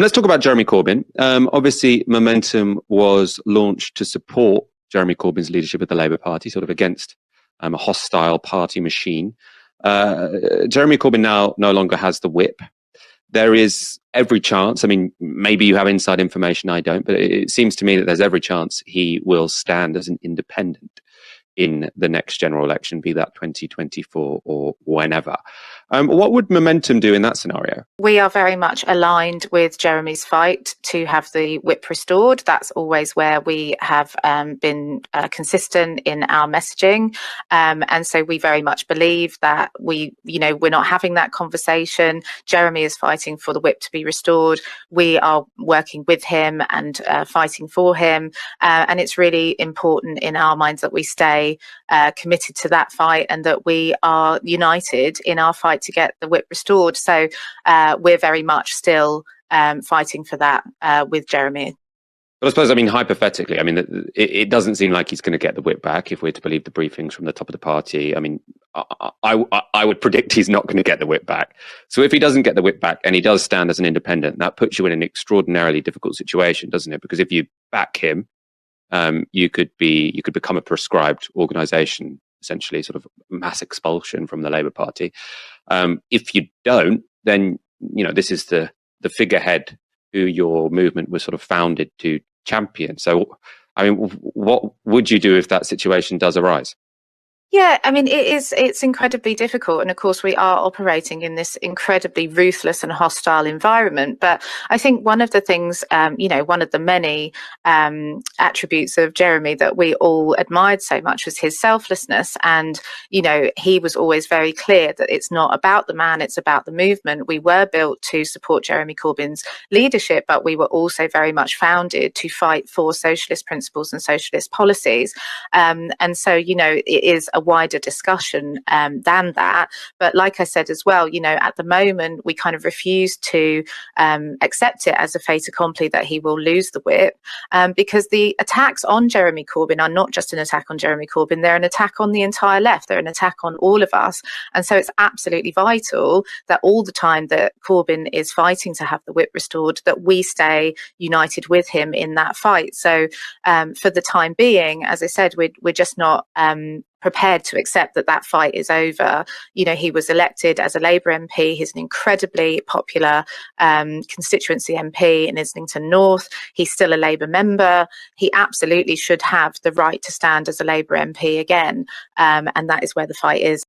Let's talk about Jeremy Corbyn. Obviously, Momentum was launched to support Jeremy Corbyn's leadership of the Labour Party, sort of against a hostile party machine. Jeremy Corbyn now no longer has the whip. There is every chance, I mean, maybe you have inside information, I don't, but it seems to me that there's every chance he will stand as an independent in the next general election, be that 2024 or whenever. What would Momentum do in that scenario? We are very much aligned with Jeremy's fight to have the whip restored. That's always where we have been consistent in our messaging. And so we very much believe that we're not having that conversation. Jeremy is fighting for the whip to be restored. We are working with him and fighting for him. And it's really important in our minds that we stay committed to that fight and that we are united in our fight to get the whip restored. So we're very much still fighting for that with Jeremy. But I suppose, I mean, hypothetically, I mean, it doesn't seem like he's going to get the whip back if we're to believe the briefings from the top of the party. I mean, I would predict he's not going to get the whip back. So if he doesn't get the whip back and he does stand as an independent, that puts you in an extraordinarily difficult situation, doesn't it? Because if you back him, you could become a proscribed organisation, essentially, sort of mass expulsion from the Labour Party. If you don't, then this is the figurehead who your movement was sort of founded to champion. So, I mean, what would you do if that situation does arise? Yeah, I mean, it's incredibly difficult. And of course, we are operating in this incredibly ruthless and hostile environment. But I think one of the things, one of the many attributes of Jeremy that we all admired so much was his selflessness. And, he was always very clear that it's not about the man, it's about the movement. We were built to support Jeremy Corbyn's leadership, but we were also very much founded to fight for socialist principles and socialist policies. And so, it is a wider discussion than that. But like I said as well, at the moment, we kind of refuse to accept it as a fait accompli that he will lose the whip, because the attacks on Jeremy Corbyn are not just an attack on Jeremy Corbyn, they're an attack on the entire left, they're an attack on all of us. And so it's absolutely vital that all the time that Corbyn is fighting to have the whip restored, that we stay united with him in that fight. So for the time being, as I said, we're just not prepared to accept that fight is over. He was elected as a Labour MP. He's an incredibly popular constituency MP in Islington North. He's still a Labour member. He absolutely should have the right to stand as a Labour MP again. And that is where the fight is.